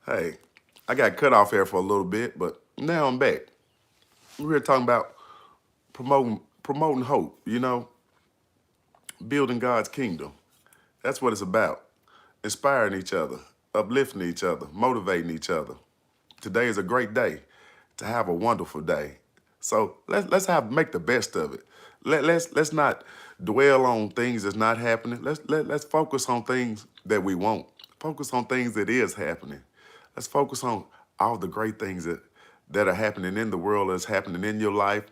Hey, I got cut off here for a little bit, but now I'm back. We're here talking about promoting hope, building God's kingdom. That's what it's about. Inspiring each other, uplifting each other, motivating each other. Today is a great day to have a wonderful day. So let's make the best of it. Let's not dwell on things that's not happening. Let's focus on things that we want. Focus on things that is happening. Let's focus on all the great things that are happening in the world, that's happening in your life,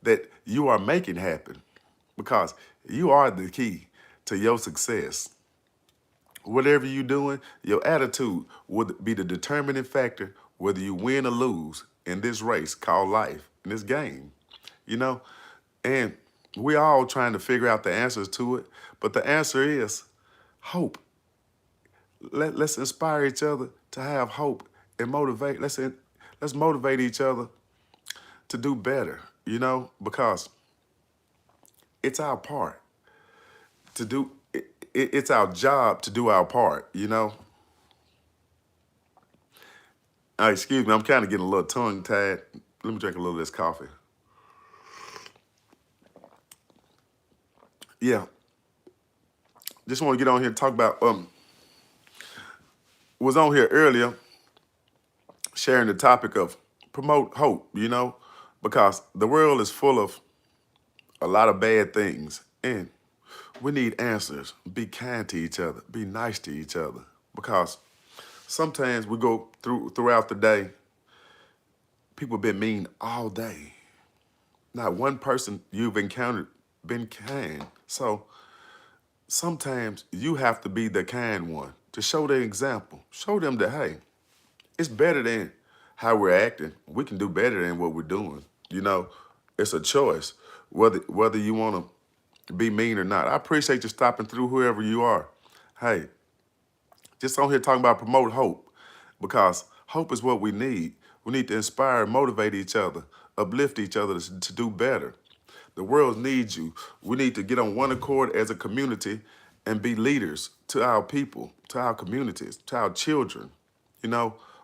that you are making happen, because you are the key to your success. Whatever you're doing, your attitude would be the determining factor whether you win or lose in this race called life, in this game, you know? And we all trying to figure out the answers to it, but the answer is hope. Let's inspire each other to have hope and motivate. Let's motivate each other to do better, because it's our part to do. It's our job to do our part. Excuse me, I'm kind of getting a little tongue-tied. Let me drink a little of this coffee. Yeah, just want to get on here and talk about, was on here earlier sharing the topic of promote hope, because the world is full of a lot of bad things, and we need answers. Be kind to each other, be nice to each other, because sometimes we go throughout the day, people been mean all day. Not one person you've encountered been kind. So sometimes you have to be the kind one to show the example. Show them that, hey, it's better than how we're acting. We can do better than what we're doing. It's a choice whether you want to be mean or not. I appreciate you stopping through, whoever you are. Hey, just on here talking about promote hope, because hope is what we need. We need to inspire and motivate each other, uplift each other to do better. The world needs you. We need to get on one accord as a community and be leaders to our people, to our communities, to our children,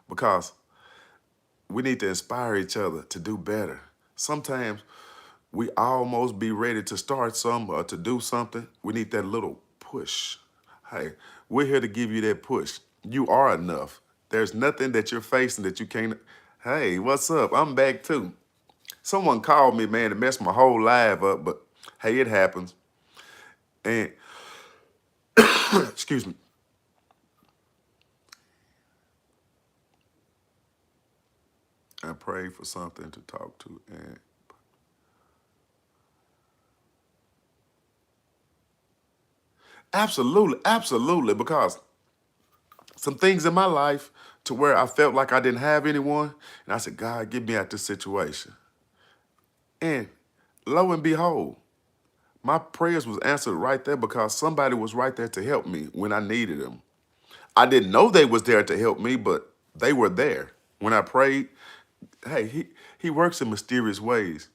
because we need to inspire each other to do better. Sometimes we almost be ready to start something or to do something. We need that little push. Hey, we're here to give you that push. You are enough. There's nothing that you're facing that you can't. Hey, what's up? I'm back too. Someone called me, man, to mess my whole live up, but hey, it happens. And excuse me. I prayed for something to talk to, and absolutely, because some things in my life to where I felt like I didn't have anyone, and I said, God, get me out this situation. And lo and behold, my prayers was answered right there, because somebody was right there to help me when I needed them. I didn't know they was there to help me, but they were there. When I prayed, hey, he works in mysterious ways.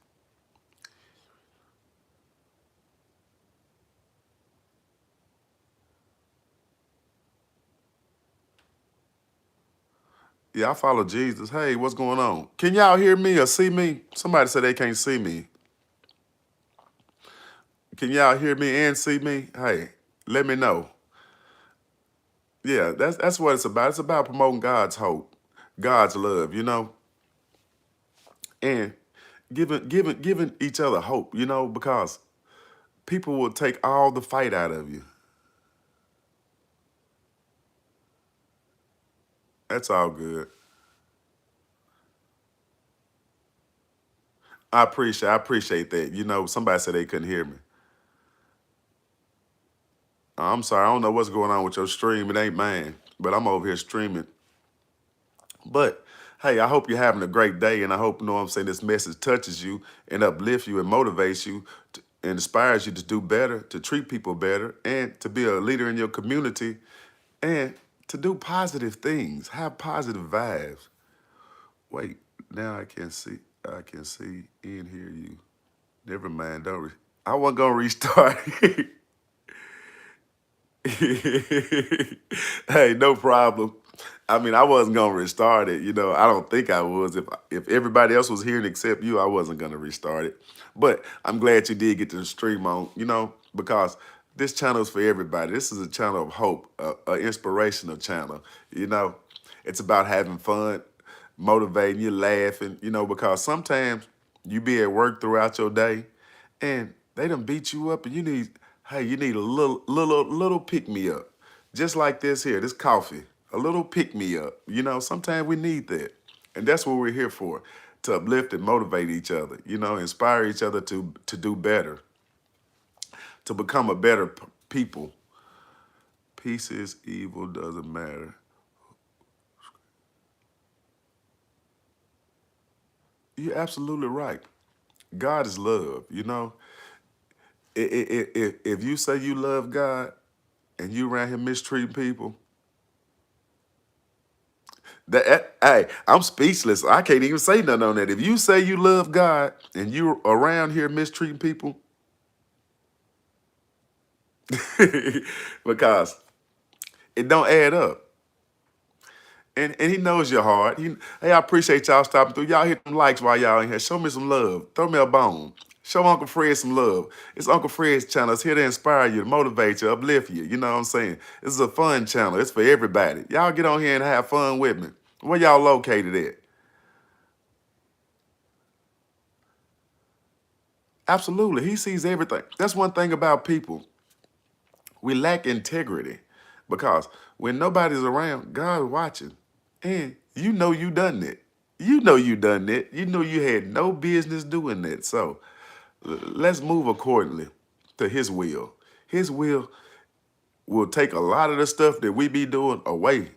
Yeah, I follow Jesus. Hey, what's going on? Can y'all hear me or see me? Somebody said they can't see me. Can y'all hear me and see me? Hey, let me know. Yeah, that's what it's about. It's about promoting God's hope, God's love, and giving each other hope, because people will take all the fight out of you. That's all good. I appreciate that. Somebody said they couldn't hear me. I'm sorry, I don't know what's going on with your stream. It ain't mine, but I'm over here streaming. But hey, I hope you're having a great day, and I hope, what I'm saying, this message touches you and uplifts you and motivates you and inspires you to do better, to treat people better, and to be a leader in your community, and to do positive things, have positive vibes. Wait, now I can see and hear you. Never mind, I wasn't gonna restart. Hey, no problem. I mean, I wasn't gonna restart it. I don't think I was. If everybody else was hearing except you, I wasn't gonna restart it. But I'm glad you did get to stream on. Because this channel is for everybody. This is a channel of hope, a inspirational channel. You know, it's about having fun, motivating you, laughing. Because sometimes you be at work throughout your day, and they done beat you up, and you need a little pick me up. Just like this here, this coffee, a little pick me up. Sometimes we need that. And that's what we're here for, to uplift and motivate each other, inspire each other to do better, to become a better people. Peace is evil, doesn't matter. You're absolutely right. God is love, If you say you love God and you around here mistreating people, hey, I'm speechless. I can't even say nothing on that. If you say you love God and you're around here mistreating people, because it don't add up. And he knows your heart. Hey, I appreciate y'all stopping through. Y'all hit them likes while y'all in here. Show me some love. Throw me a bone. Show Uncle Fred some love. It's Uncle Fred's channel. It's here to inspire you, to motivate you, uplift you. You know what I'm saying? This is a fun channel. It's for everybody. Y'all get on here and have fun with me. Where y'all located at? Absolutely. He sees everything. That's one thing about people. We lack integrity because when nobody's around, God's watching. And you done it. You done it. You know you had no business doing that. So let's move accordingly to his will. His will take a lot of the stuff that we be doing away.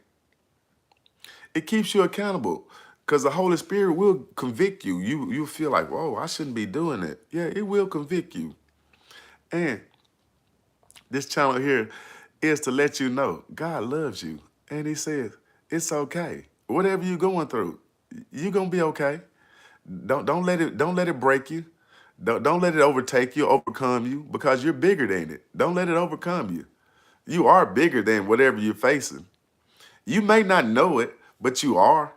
It keeps you accountable because the Holy Spirit will convict you. You feel like, whoa, I shouldn't be doing it. Yeah, it will convict you. And this channel here is to let you know God loves you. And he says, it's okay. Whatever you're going through, you're gonna be okay. Don't let it break you. Don't let it overtake you, overcome you, because you're bigger than it. Don't let it overcome you. You are bigger than whatever you're facing. You may not know it, but you are.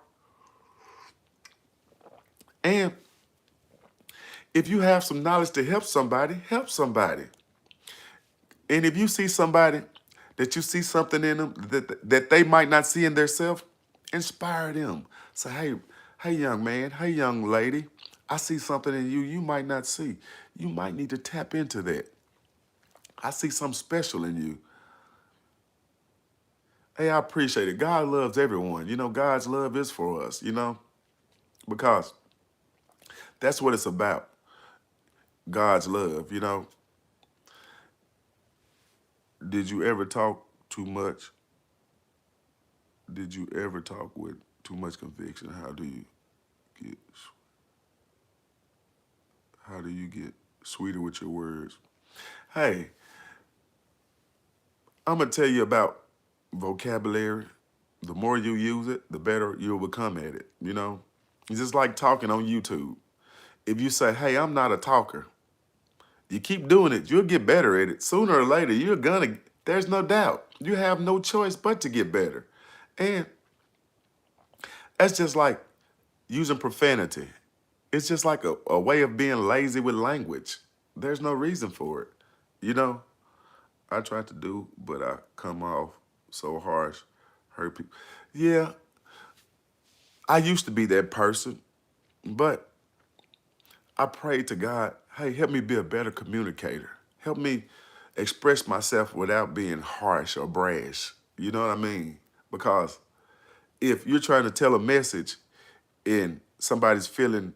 And if you have some knowledge to help somebody, help somebody. And if you see somebody that you see something in them that they might not see in themselves, inspire them. Say, hey, young man, hey, young lady, I see something in you you might not see. You might need to tap into that. I see something special in you. Hey, I appreciate it. God loves everyone. God's love is for us, because that's what it's about. God's love. Did you ever talk too much? Did you ever talk with too much conviction? Get how do you get sweeter with your words? Hey, I'm gonna tell you about vocabulary. The more you use it, the better you'll become at it. It's just like talking on YouTube. If you say, hey, I'm not a talker, you keep doing it, you'll get better at it. Sooner or later, there's no doubt. You have no choice but to get better. And that's just like using profanity. It's just like a way of being lazy with language. There's no reason for it. You know, I try to do, but I come off so harsh, hurt people. Yeah, I used to be that person, but I prayed to God, hey, help me be a better communicator. Help me express myself without being harsh or brash. You know what I mean? Because if you're trying to tell a message and somebody's feeling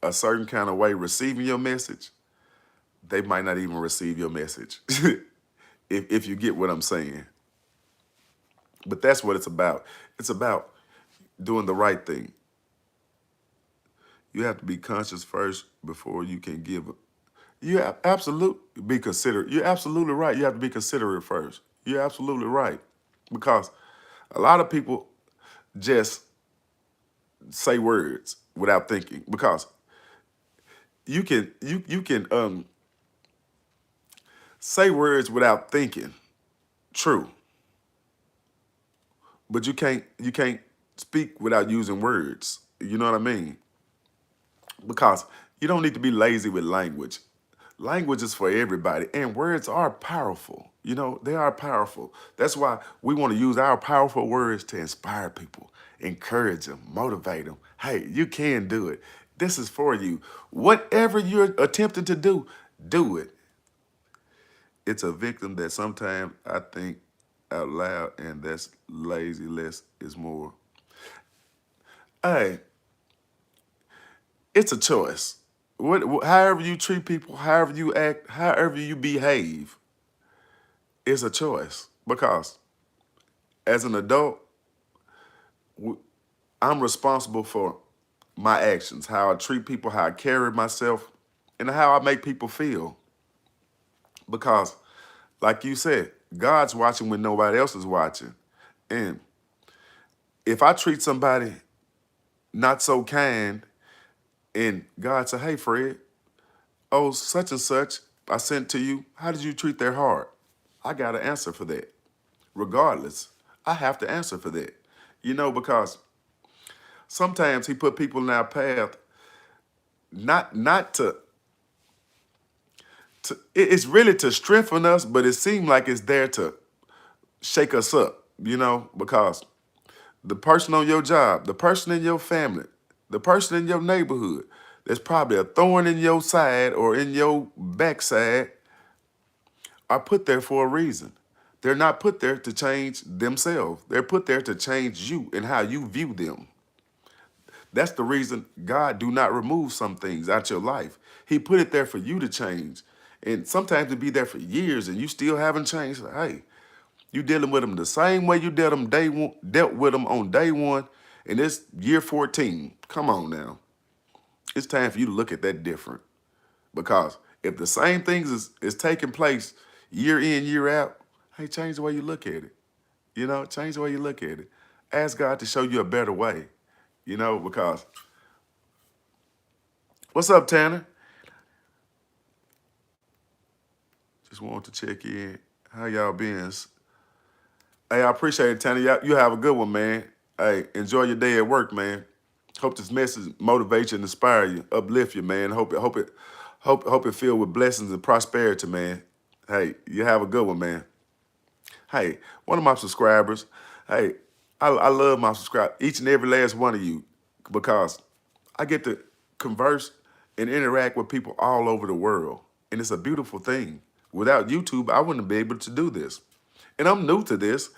a certain kind of way receiving your message, they might not even receive your message. if you get what I'm saying. But that's what it's about. It's about doing the right thing. You have to be conscious first before you can give. You have absolutely be considerate. You're absolutely right. You have to be considerate first. You're absolutely right. Because a lot of people just say words without thinking. Because you can say words without thinking. True. but you can't speak without using words. You know what I mean? Because you don't need to be lazy with language. Language is for everybody, and words are powerful. You know, they are powerful. That's why we want to use our powerful words to inspire people, encourage them, motivate them. Hey, you can do it. This is for you. Whatever you're attempting to do, do it. It's a victim that sometimes I think out loud, and that's lazy. Less is more. Hey, it's a choice. However you treat people, however you act, however you behave, it's a choice. Because as an adult, I'm responsible for my actions, how I treat people, how I carry myself, and how I make people feel. Because, like you said, God's watching when nobody else is watching. And if I treat somebody not so kind, and God said, hey, Fred, oh, such and such, I sent to you, how did you treat their heart? I got to answer for that. Regardless, I have to answer for that. You know, because sometimes he put people in our path not to it's really to strengthen us, but it seems like it's there to shake us up, you know, because the person on your job, the person in your family, the person in your neighborhood, there's probably a thorn in your side or in your backside are put there for a reason. They're not put there to change themselves. They're put there to change you and how you view them. That's the reason God do not remove some things out your life. He put it there for you to change. And sometimes it be there for years and you still haven't changed. Like, hey, you dealing with them the same way you dealt with them on day one, and it's year 14. Come on now. It's time for you to look at that different. Because if the same things is taking place year in, year out, hey, change the way you look at it. You know, change the way you look at it. Ask God to show you a better way. You know, because what's up, Tanner? Just wanted to check in. How y'all been? Hey, I appreciate it, Tanner. You have a good one, man. Hey, enjoy your day at work, man. Hope this message motivates you and inspire you, uplift you, man. Hope it filled with blessings and prosperity, man. Hey, you have a good one, man. Hey, one of my subscribers, hey, I love my subscribers, each and every last one of you, because I get to converse and interact with people all over the world. And it's a beautiful thing. Without YouTube, I wouldn't be able to do this. And I'm new to this.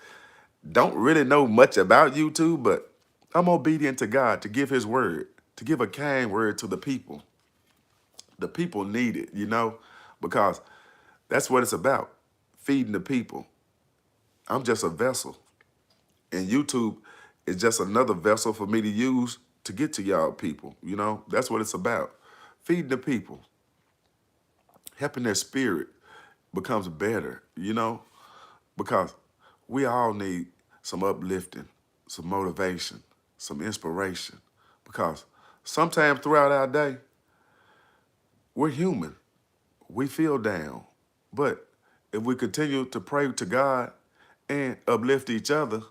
Don't really know much about YouTube, but I'm obedient to God to give his word, to give a kind word to the people. The people need it, you know, because that's what it's about, feeding the people. I'm just a vessel. And YouTube is just another vessel for me to use to get to y'all people, you know. That's what it's about, feeding the people, helping their spirit becomes better, you know, because we all need some uplifting, some motivation, some inspiration, because sometimes throughout our day, we're human. We feel down. But if we continue to pray to God and uplift each other,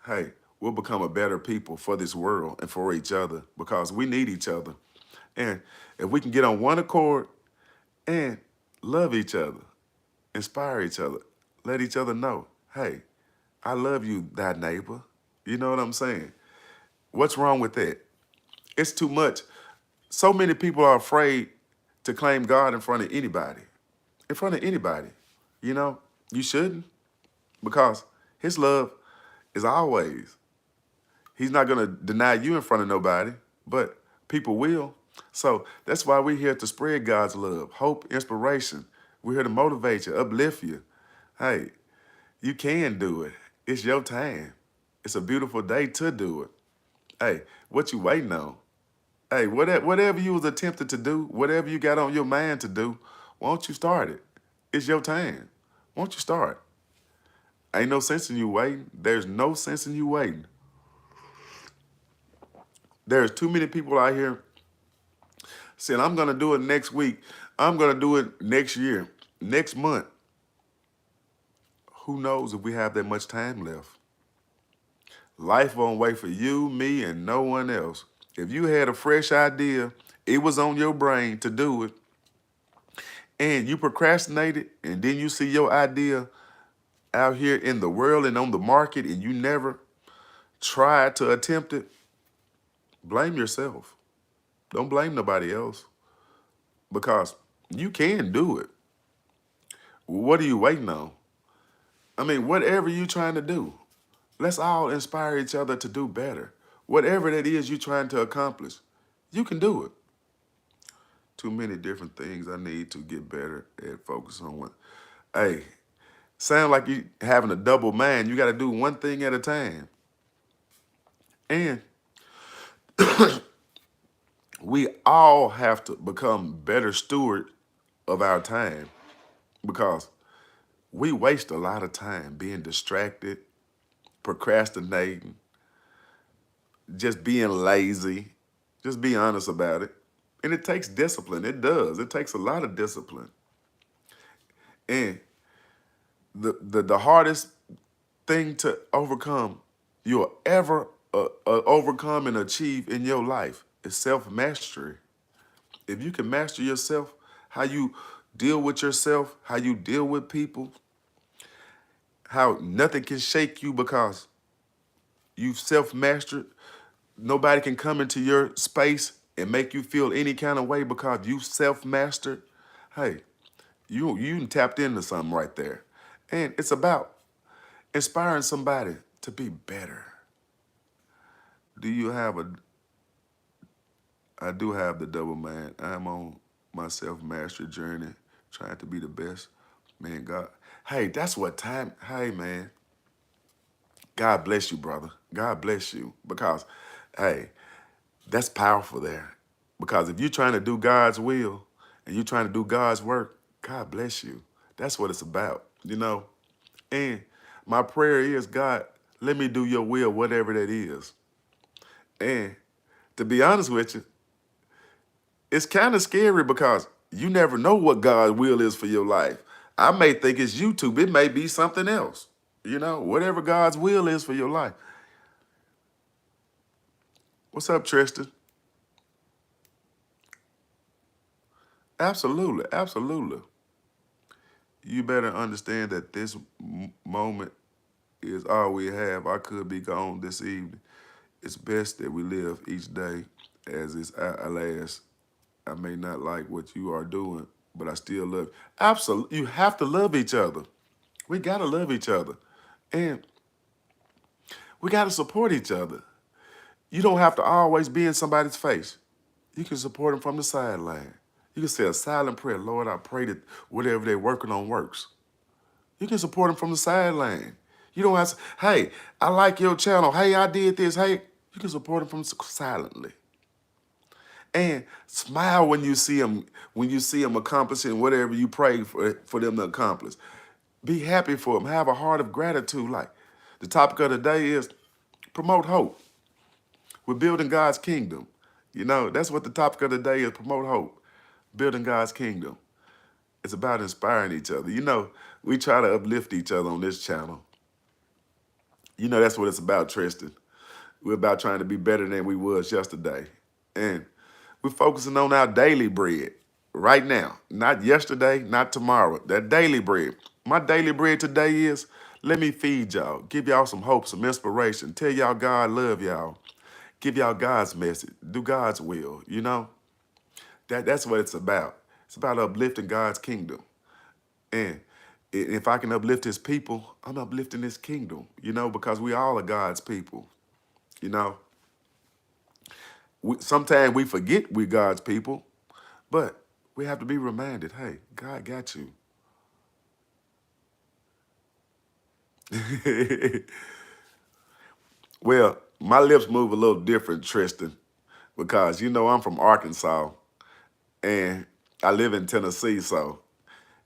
hey, we'll become a better people for this world and for each other because we need each other. And if we can get on one accord and love each other, inspire each other, let each other know, hey, I love you, thy neighbor. You know what I'm saying? What's wrong with that? It's too much. So many people are afraid to claim God in front of anybody. In front of anybody. You know, you shouldn't, because his love is always. He's not going to deny you in front of nobody, but people will. So that's why we're here to spread God's love, hope, inspiration. We're here to motivate you, uplift you. Hey, you can do it. It's your time. It's a beautiful day to do it. Hey, what you waiting on? Hey, whatever you was attempting to do, whatever you got on your mind to do, won't you start it? It's your time. Won't you start? Ain't no sense in you waiting. There's no sense in you waiting. There's too many people out here saying, I'm going to do it next week. I'm going to do it next year, next month. Who knows if we have that much time left? Life won't wait for you, me, and no one else. If you had a fresh idea, it was on your brain to do it, and you procrastinated, and then you see your idea out here in the world and on the market, and you never tried to attempt it, blame yourself. Don't blame nobody else because you can do it. What are you waiting on? I mean, whatever you're trying to do, let's all inspire each other to do better. Whatever that is you're trying to accomplish, you can do it. Too many different things I need to get better at focus on one. Hey, sound like you having a double mind. You got to do one thing at a time. And we all have to become better steward of our time because we waste a lot of time being distracted, procrastinating, just being lazy. Just be honest about it. And it takes discipline. It does. It takes a lot of discipline. And the hardest thing to overcome you'll ever overcome and achieve in your life is self-mastery. If you can master yourself, how you deal with yourself, how you deal with people, how nothing can shake you because you've self-mastered. Nobody can come into your space and make you feel any kind of way because you self-mastered. Hey, you tapped into something right there. And it's about inspiring somebody to be better. Do you have a I do have the double mind. I'm on my self-mastery journey, trying to be the best. Man, God. Hey, that's what time. Hey, man. God bless you, brother. God bless you. Because, hey, that's powerful there. Because if you're trying to do God's will and you're trying to do God's work, God bless you. That's what it's about, you know? And my prayer is, God, let me do your will, whatever that is. And to be honest with you, it's kind of scary because you never know what God's will is for your life. I may think it's YouTube. It may be something else. You know, whatever God's will is for your life. What's up, Tristan? Absolutely, absolutely. You better understand that this moment is all we have. I could be gone this evening. It's best that we live each day as it's our last. I may not like what you are doing, but I still love you. Absolutely. You have to love each other. We got to love each other. And we got to support each other. You don't have to always be in somebody's face. You can support them from the sideline. You can say a silent prayer. Lord, I pray that whatever they're working on works. You can support them from the sideline. You don't have to, hey, I like your channel. Hey, I did this. Hey, you can support them from silently. And smile when you see them accomplishing whatever you pray for them to accomplish. Be happy for them. Have a heart of gratitude. Like the topic of the day is promote hope. We're building God's kingdom. You know, that's what the topic of the day is, promote hope. Building God's kingdom. It's about inspiring each other. You know, we try to uplift each other on this channel. You know, that's what it's about, Tristan. We're about trying to be better than we was yesterday. And we're focusing on our daily bread right now. Not yesterday, not tomorrow. That daily bread. My daily bread today is, let me feed y'all. Give y'all some hope, some inspiration. Tell y'all God love y'all. Give y'all God's message. Do God's will, you know? That's what it's about. It's about uplifting God's kingdom. And if I can uplift his people, I'm uplifting his kingdom, you know, because we all are God's people, you know. Sometimes we forget we're God's people, but we have to be reminded, hey, God got you. Well, my lips move a little different, Tristan, because, you know, I'm from Arkansas and I live in Tennessee, so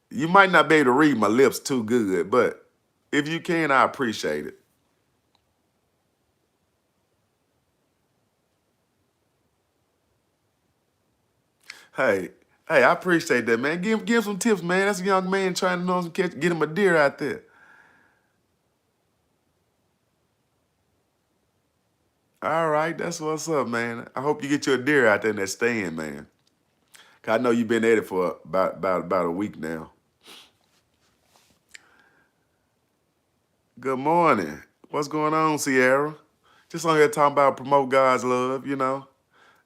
you might not be able to read my lips too good, but if you can, I appreciate it. Hey, hey, I appreciate that, man. Give him some tips, man. That's a young man trying to know some get him a deer out there. All right, that's what's up, man. I hope you get your deer out there in that stand, man. 'Cause I know you've been at it for about a week now. Good morning. What's going on, Sierra? Just on here talking about promote God's love, you know.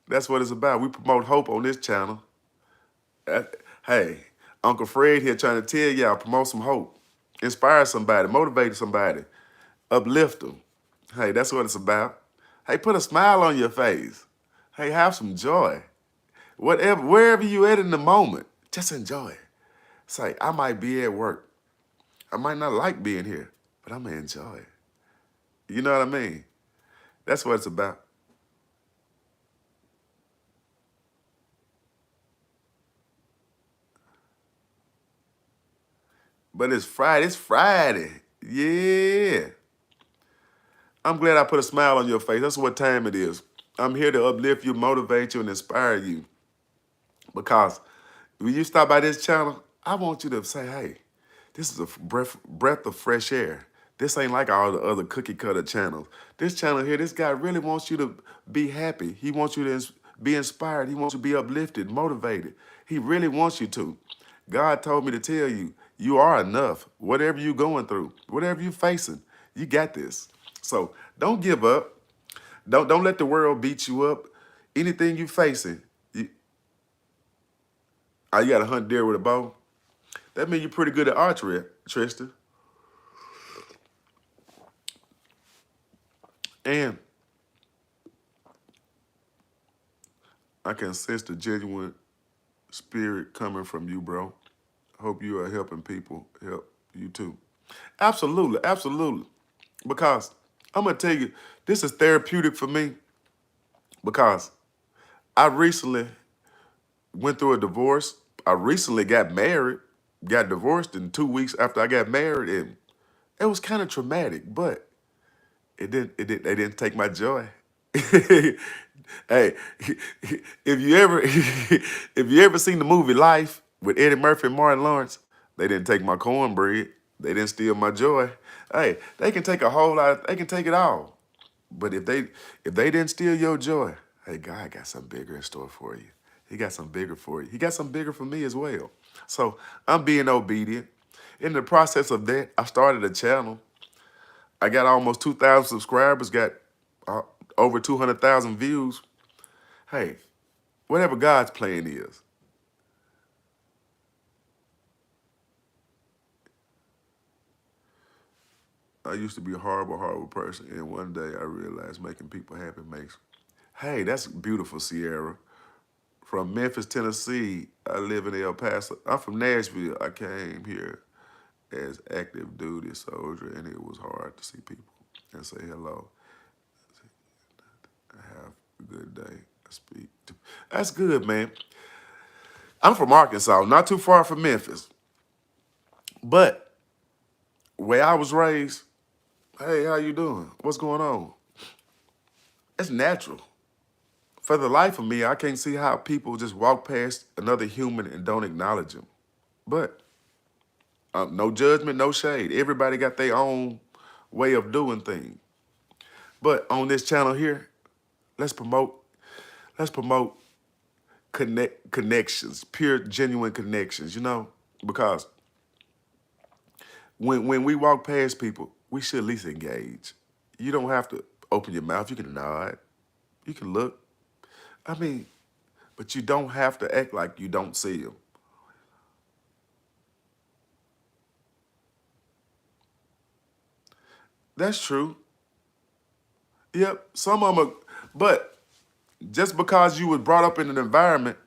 That's what it's about. We promote hope on this channel. Uh, Hey, Uncle Fred here trying to tell y'all, promote some hope. Inspire somebody, motivate somebody, uplift them. Hey, that's what it's about. Hey, put a smile on your face. Hey, have some joy. Whatever, wherever you at in the moment, just enjoy it. Say, I might be at work. I might not like being here, but I'm gonna enjoy it. You know what I mean? That's what it's about. But it's Friday. It's Friday. Yeah. I'm glad I put a smile on your face. That's what time it is. I'm here to uplift you, motivate you, and inspire you. Because when you stop by this channel, I want you to say, hey, this is a breath of fresh air. This ain't like all the other cookie cutter channels. This channel here, this guy really wants you to be happy. He wants you to be inspired. He wants you to be uplifted, motivated. He really wants you to. God told me to tell you, you are enough. Whatever you're going through, whatever you're facing, you got this. So don't give up. Don't let the world beat you up. Anything you facing, you got to hunt deer with a bow. That means you're pretty good at archery, Tristan. And I can sense the genuine spirit coming from you, bro. Hope you are helping people help you too. Absolutely, absolutely. Because I'm gonna tell you, this is therapeutic for me because I recently went through a divorce. I recently got married, got divorced in 2 weeks after I got married, and it was kind of traumatic, but they didn't take my joy. Hey, if you ever if you ever seen the movie Life with Eddie Murphy and Martin Lawrence, they didn't take my cornbread. They didn't steal my joy. Hey, they can take a whole lot, they can take it all. But if they didn't steal your joy, hey, God got something bigger in store for you. He got something bigger for you. He got something bigger for me as well. So I'm being obedient. In the process of that, I started a channel. I got almost 2,000 subscribers, got uh, over 200,000 views. Hey, whatever God's plan is. I used to be a horrible, horrible person, and one day I realized making people happy makes. Hey, that's beautiful, Sierra. From Memphis, Tennessee, I live in El Paso. I'm from Nashville. I came here as active duty soldier, and it was hard to see people and say hello. Have a good day. I speak. That's good, man. I'm from Arkansas, not too far from Memphis. But where I was raised, hey, how you doing? What's going on? It's natural. For the life of me, I can't see how people just walk past another human and don't acknowledge them. But no judgment, no shade. Everybody got their own way of doing things. But on this channel here, let's promote, let's promote connections, pure, genuine connections, you know? Because when we walk past people, we should at least engage. You don't have to open your mouth. You can nod. You can look. I mean, but you don't have to act like you don't see them. That's true. Yep, some of them are, but just because you was brought up in an environment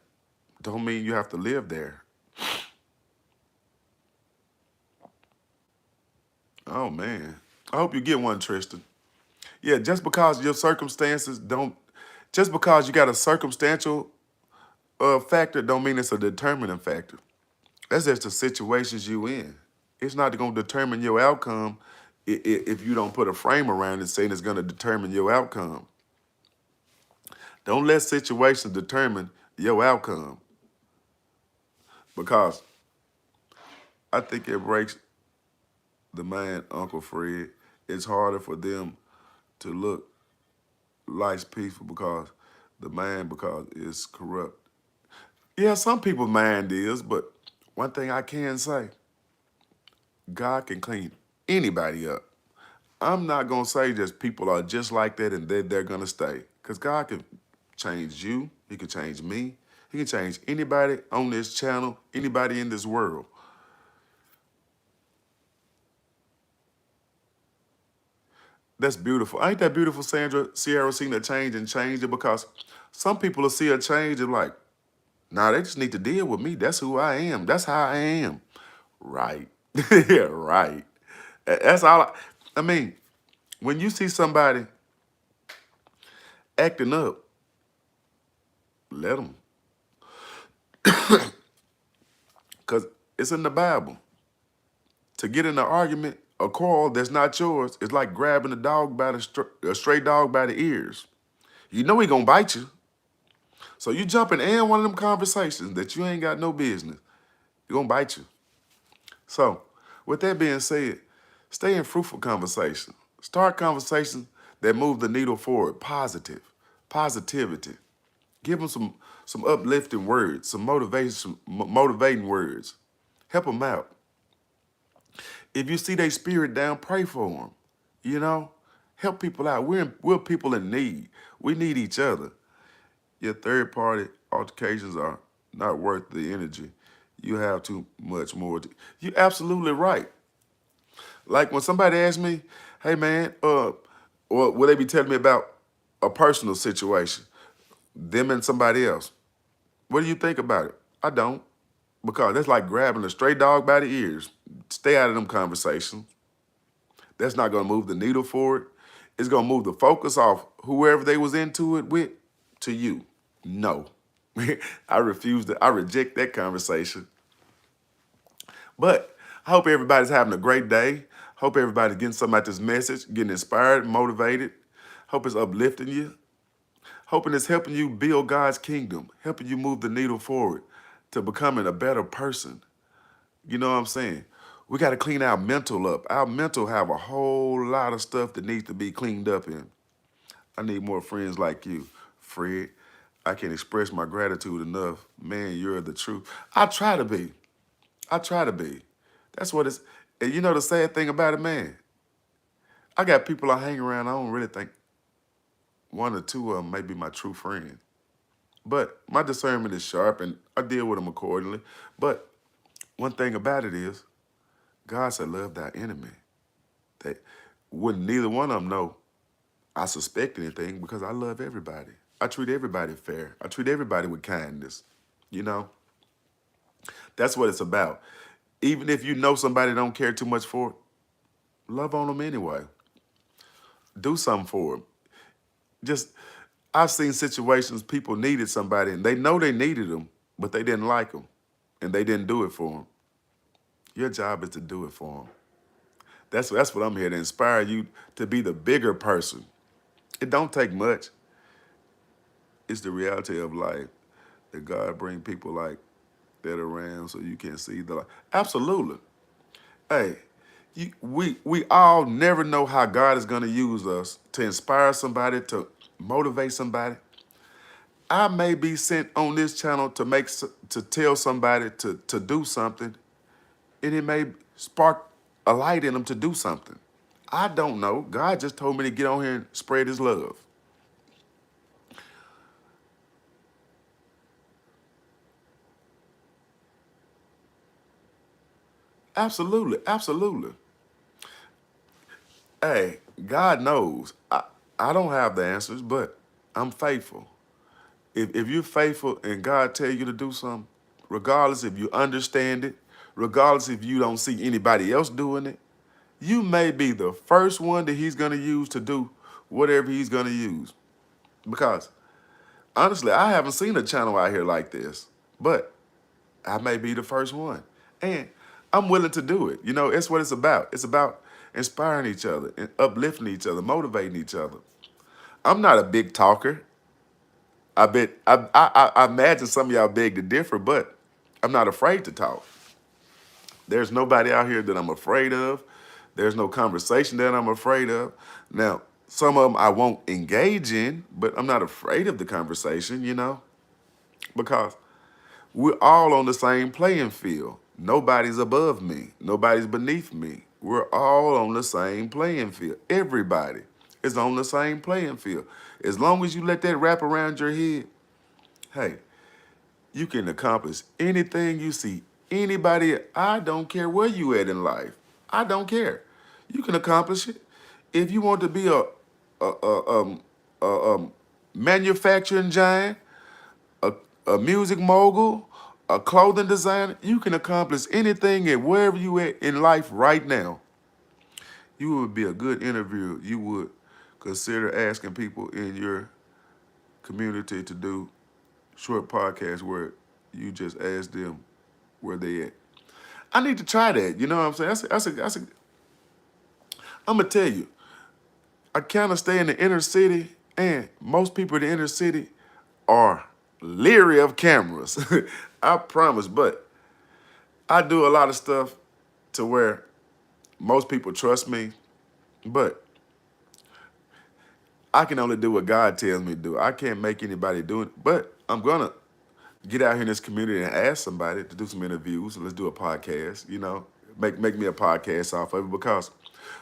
don't mean you have to live there. Oh, man. I hope you get one, Tristan. Yeah, just because your circumstances don't, just because you got a circumstantial factor don't mean it's a determining factor. That's just the situations you in. It's not going to determine your outcome if you don't put a frame around it saying it's going to determine your outcome. Don't let situations determine your outcome because I think it breaks the mind, Uncle Fred. It's harder for them to look life's peaceful because the mind because it's corrupt. Yeah, some people's mind is, but one thing I can say, God can clean anybody up. I'm not gonna say just people are just like that and they're gonna stay. Cause God can change you, He can change me, He can change anybody on this channel, anybody in this world. That's beautiful. Ain't that beautiful, Sandra? Sierra seen a change and changed it because some people will see a change and like, nah, they just need to deal with me. That's who I am. That's how I am. Right. Yeah, right. That's all. I mean, when you see somebody acting up, let them. Because it's in the Bible. To get in an argument, a quarrel that's not yours, is like grabbing a dog by a stray dog by the ears. You know he gonna bite you. So you jumping in one of them conversations that you ain't got no business. He gonna bite you. So, with that being said, stay in fruitful conversation. Start conversations that move the needle forward. Positivity. Give them some uplifting words, some motivating words. Help them out. If you see their spirit down, pray for them. You know, help people out. We're people in need. We need each other. Your third party altercations are not worth the energy. You have too much more. You're absolutely right. Like when somebody asks me, hey man, or will they be telling me about a personal situation, them and somebody else? What do you think about it? I don't. Because that's like grabbing a stray dog by the ears. Stay out of them conversations. That's not gonna move the needle forward. It's gonna move the focus off whoever they was into it with to you. No. I reject that conversation. But I hope everybody's having a great day. Hope everybody's getting something out this message, getting inspired, motivated. Hope it's uplifting you. Hoping it's helping you build God's kingdom, helping you move the needle forward to becoming a better person. You know what I'm saying? We got to clean our mental up. Our mental have a whole lot of stuff that needs to be cleaned up in. I need more friends like you, Fred. I can express my gratitude enough. Man, you're the truth. I try to be. I try to be. That's what it's. And you know the sad thing about it, man? I got people I hang around, I don't really think one or two of them may be my true friend. But my discernment is sharp and I deal with them accordingly. But one thing about it is, God said, love thy enemy. That when neither one of them know I suspect anything because I love everybody. I treat everybody fair. I treat everybody with kindness. You know, that's what it's about. Even if you know somebody don't care too much for it, love on them anyway. Do something for them. Just, I've seen situations people needed somebody and they know they needed them, but they didn't like them and they didn't do it for them. Your job is to do it for them. That's what I'm here to inspire you to be the bigger person. It don't take much. It's the reality of life that God bring people like that around so you can see the light. Absolutely. Hey, we all never know how God is going to use us to inspire somebody, to motivate somebody. I may be sent on this channel to tell somebody to do something, and it may spark a light in them to do something. I don't know. God just told me to get on here and spread His love. Absolutely, absolutely. Hey, God knows. I don't have the answers, but I'm faithful. If you're faithful and God tell you to do something, regardless if you understand it, regardless if you don't see anybody else doing it, you may be the first one that He's gonna use to do whatever He's gonna use. Because honestly, I haven't seen a channel out here like this, but I may be the first one. And I'm willing to do it. You know, it's what it's about. It's about inspiring each other and uplifting each other, motivating each other. I'm not a big talker. I imagine some of y'all beg to differ, but I'm not afraid to talk. There's nobody out here that I'm afraid of. There's no conversation that I'm afraid of. Now, Some of them I won't engage in, but I'm not afraid of the conversation, because we're all on the same playing field. Nobody's above me. Nobody's beneath me. We're all on the same playing field. Everybody is on the same playing field. As long as you let that wrap around your head, hey, you can accomplish anything you see. Anybody, I don't care where you at in life. I don't care. You can accomplish it. If you want to be a manufacturing giant, a, a music mogul, a clothing designer, you can accomplish anything and wherever you at in life right now. You would be a good interviewer. You would consider asking people in your community to do short podcasts where you just ask them where they at. I need to try that. You know what I'm saying? I'm gonna tell you. I kind of stay in the inner city, and most people in the inner city are leery of cameras. I promise, but I do a lot of stuff to where most people trust me, but I can only do what God tells me to do. I can't make anybody do it, but I'm gonna get out here in this community and ask somebody to do some interviews. Let's do a podcast, make me a podcast off of it because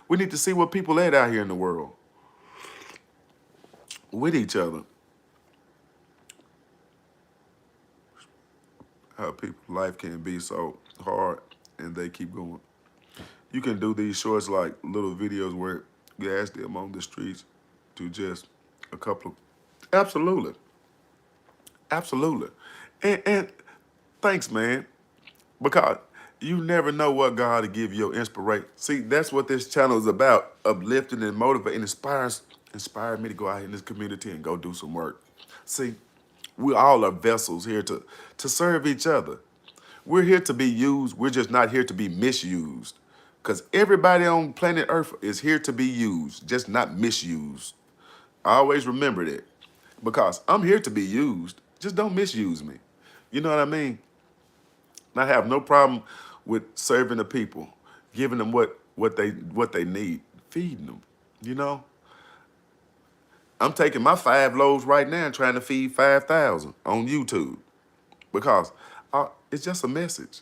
we need to see what people at out here in the world with each other. How people life can be so hard and they keep going. You can do these shorts like little videos where you ask them on the streets to just a couple of absolutely. Absolutely. And thanks, man. Because you never know what God will give you your inspiration. See, that's what this channel is about. Uplifting and motivating, inspired me to go out in this community and go do some work. See, we all are vessels here to serve each other. We're here to be used. We're just not here to be misused. Because everybody on planet Earth is here to be used, just not misused. I always remember that. Because I'm here to be used. Just don't misuse me. You know what I mean? And I have no problem with serving the people, giving them what they need, feeding them. You know? I'm taking my 5 loaves right now and trying to feed 5,000 on YouTube. Because it's just a message.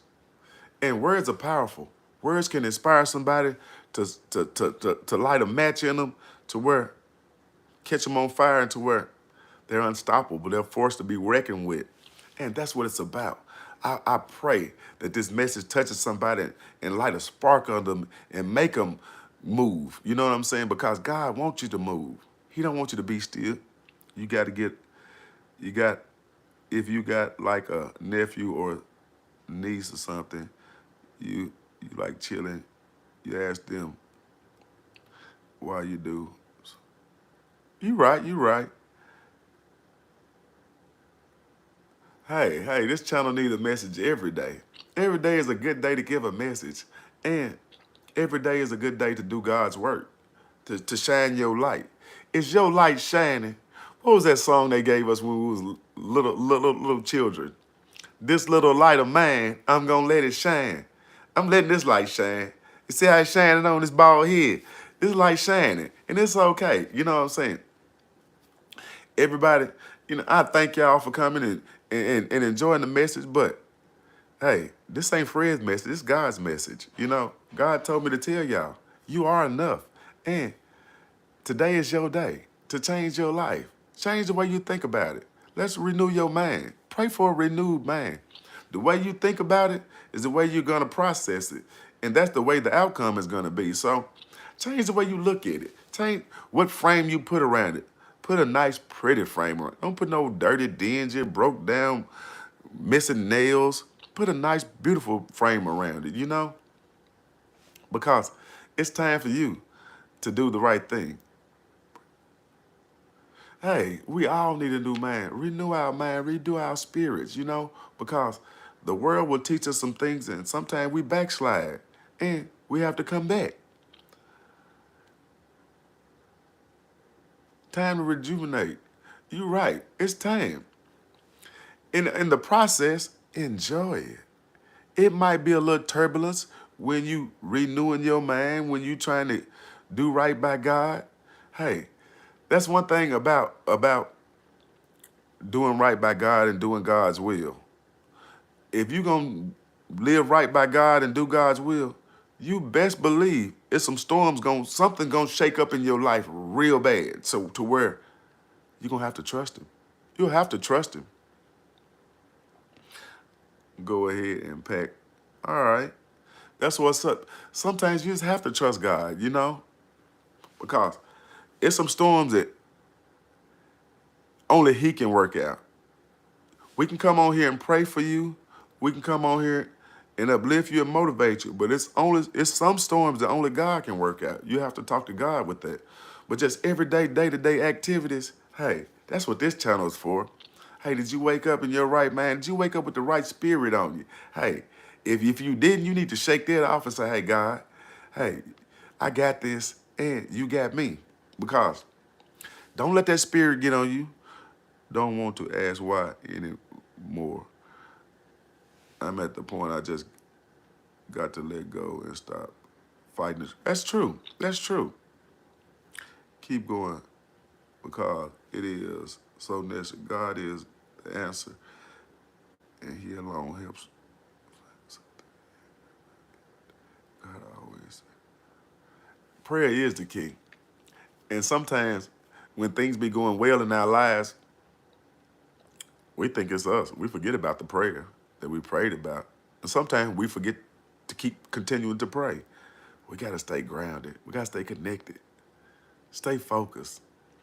And words are powerful. Words can inspire somebody to light a match in them, to where catch them on fire, and to where they're unstoppable. They're forced to be reckoned with. And that's what it's about. I pray that this message touches somebody and light a spark on them and make them move. You know what I'm saying? Because God wants you to move. He don't want you to be still. You got to if you got like a nephew or niece or something, you like chilling, you ask them why you do. You right. Hey, this channel needs a message every day. Every day is a good day to give a message. And every day is a good day to do God's work, to shine your light. Is your light shining? What was that song they gave us when we was little children? This little light of mine, I'm gonna let it shine. I'm letting this light shine. You see how it's shining on this bald head? This light shining, and it's okay. You know what I'm saying? Everybody, I thank y'all for coming and enjoying the message, but hey, this ain't Fred's message, this is God's message. God told me to tell y'all, you are enough. And today is your day to change your life. Change the way you think about it. Let's renew your mind. Pray for a renewed mind. The way you think about it is the way you're going to process it. And that's the way the outcome is going to be. So change the way you look at it. Change what frame you put around it. Put a nice, pretty frame around it. Don't put no dirty, dingy, broke down, missing nails. Put a nice, beautiful frame around it, Because it's time for you to do the right thing. Hey, we all need a new mind. Renew our mind, redo our spirits, because the world will teach us some things and sometimes we backslide and we have to come back. Time to rejuvenate. You're right. It's time. In the process, enjoy it. It might be a little turbulence when you renewing your mind, when you trying to do right by God. Hey, That's one thing about doing right by God and doing God's will. If you're gonna live right by God and do God's will, you best believe it's some storms going something gonna shake up in your life real bad. So to where you're gonna have to trust him. You'll have to trust him. Go ahead and pack. All right. That's what's up. Sometimes you just have to trust God, because it's some storms that only he can work out. We can come on here and pray for you. We can come on here and uplift you and motivate you. But it's some storms that only God can work out. You have to talk to God with that. But just everyday, day-to-day activities, hey, that's what this channel is for. Hey, did you wake up in your right mind? Did you wake up with the right spirit on you? Hey, if you didn't, you need to shake that off and say, hey, God, hey, I got this and you got me. Because don't let that spirit get on you. Don't want to ask why anymore. I'm at the point I just got to let go and stop fighting. That's true. That's true. Keep going because it is so necessary. God is the answer, and He alone helps. God always. Prayer is the key. And sometimes when things be going well in our lives, we think it's us. We forget about the prayer that we prayed about. And sometimes we forget to keep continuing to pray. We got to stay grounded. We got to stay connected. Stay focused.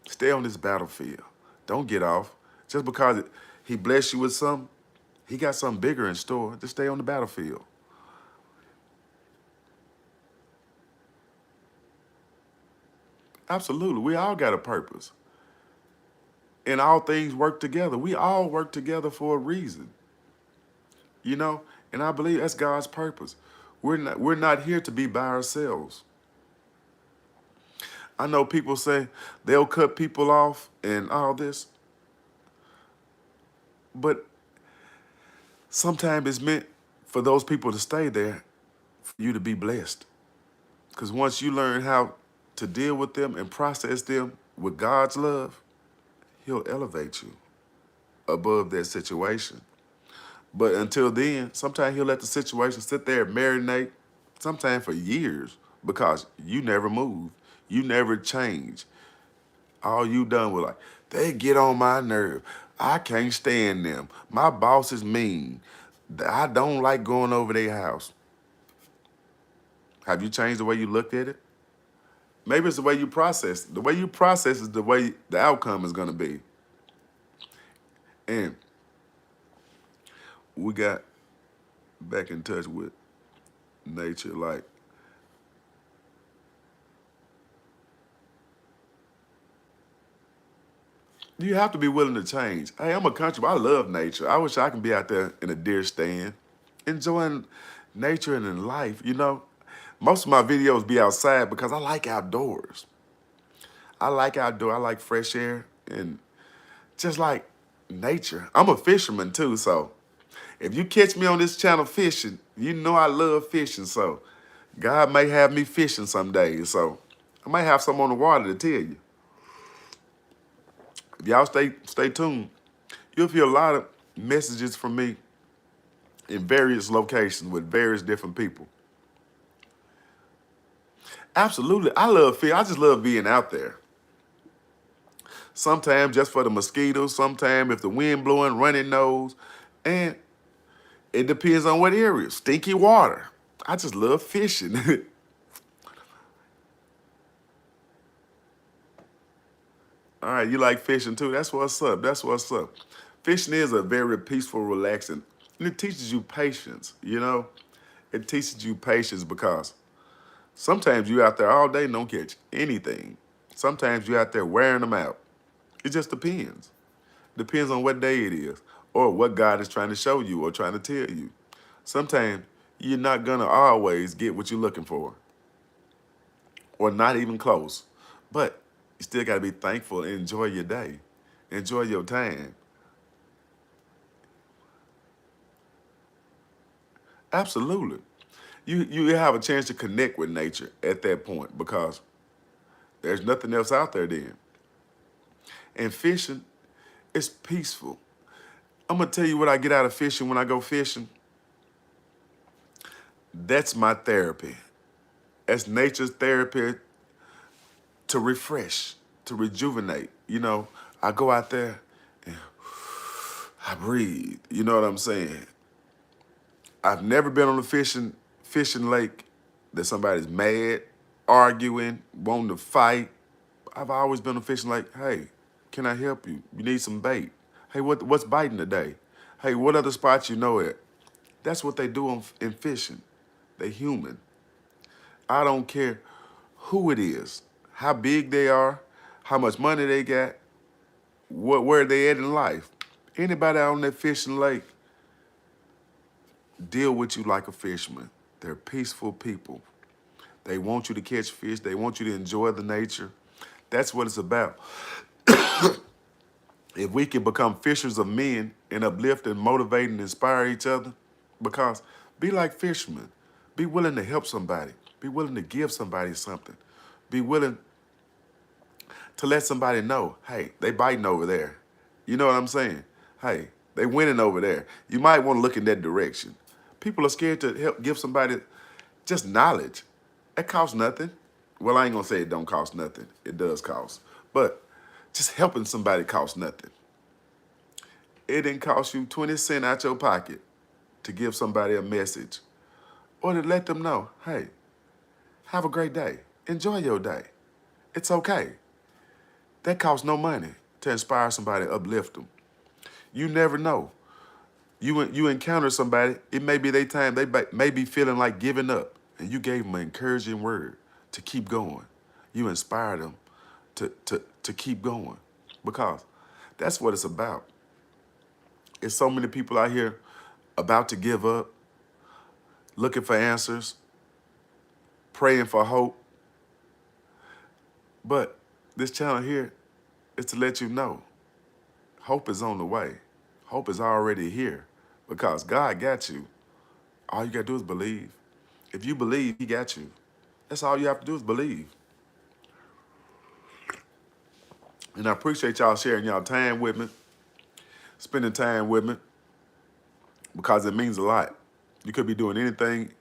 Stay on this battlefield. Don't get off. Just because he blessed you with something, he got something bigger in store. Just stay on the battlefield. Absolutely. We all got a purpose. And all things work together. We all work together for a reason. You know? And I believe that's God's purpose. We're not here to be by ourselves. I know people say they'll cut people off and all this, but sometimes it's meant for those people to stay there, for you to be blessed. Because once you learn how to deal with them and process them with God's love, He'll elevate you above that situation. But until then, sometimes He'll let the situation sit there and marinate, sometimes for years, because you never move. You never change. All you done was like, they get on my nerve. I can't stand them. My boss is mean. I don't like going over their house. Have you changed the way you looked at it? Maybe it's the way you process. The way you process is the way the outcome is going to be. And we got back in touch with nature. Like, you have to be willing to change. Hey, I'm a country, I love nature. I wish I could be out there in a deer stand, enjoying nature and in life, Most of my videos be outside because I like outdoors. I like outdoor. I like fresh air and just like nature. I'm a fisherman too, so if you catch me on this channel fishing, you know I love fishing. So God may have me fishing some days. So I might have some on the water to tell you. If y'all stay tuned, you'll hear a lot of messages from me in various locations with various different people. Absolutely. I love fish. I just love being out there. Sometimes just for the mosquitoes, sometimes if the wind blowing, running nose. And it depends on what area. Stinky water. I just love fishing. All right, you like fishing too? That's what's up. That's what's up. Fishing is a very peaceful, relaxing, and it teaches you patience. It teaches you patience because sometimes you out there all day and don't catch anything. Sometimes you out there wearing them out. It just depends. Depends on what day it is or what God is trying to show you or trying to tell you. Sometimes you're not gonna always get what you're looking for or not even close. But you still gotta be thankful and enjoy your day. Enjoy your time. Absolutely. You have a chance to connect with nature at that point because there's nothing else out there then. And fishing is peaceful. I'm gonna tell you what I get out of fishing when I go fishing. That's my therapy. That's nature's therapy to refresh, to rejuvenate. I go out there and I breathe. You know what I'm saying? I've never been on a fishing lake that somebody's mad, arguing, wanting to fight. I've always been on a fishing lake. Hey, can I help you? You need some bait. Hey, what's biting today? Hey, what other spots you know at? That's what they do in fishing. They human. I don't care who it is, how big they are, how much money they got, where they at in life. Anybody out on that fishing lake deal with you like a fisherman. They're peaceful people. They want you to catch fish. They want you to enjoy the nature. That's what it's about. If we can become fishers of men and uplift and motivate and inspire each other, because be like fishermen. Be willing to help somebody. Be willing to give somebody something. Be willing to let somebody know, hey, they biting over there. You know what I'm saying? Hey, they winning over there. You might want to look in that direction. People are scared to help give somebody just knowledge. It costs nothing. Well, I ain't gonna say it don't cost nothing. It does cost. But just helping somebody costs nothing. It didn't cost you 20 cents out your pocket to give somebody a message or to let them know, hey, have a great day. Enjoy your day. It's okay. That costs no money to inspire somebody, uplift them. You never know. You encounter somebody, it may be their time, they may be feeling like giving up, and you gave them an encouraging word to keep going. You inspire them to keep going, because that's what it's about. It's so many people out here about to give up, looking for answers, praying for hope. But this channel here is to let you know hope is on the way. Hope is already here because God got you. All you got to do is believe. If you believe, he got you. That's all you have to do is believe. And I appreciate y'all sharing y'all time with me, spending time with me, because it means a lot. You could be doing anything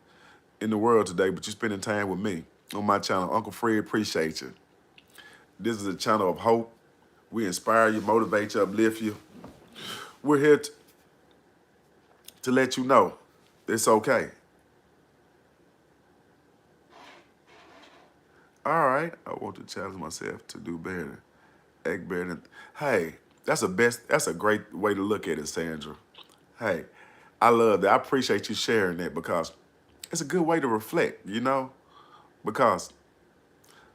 in the world today, but you're spending time with me on my channel. Uncle Fred, appreciate you. This is a channel of hope. We inspire you, motivate you, uplift you. We're here to let you know it's okay. All right, I want to challenge myself to do better, act better. Hey, that's a great way to look at it, Sandra. Hey, I love that. I appreciate you sharing that because it's a good way to reflect, because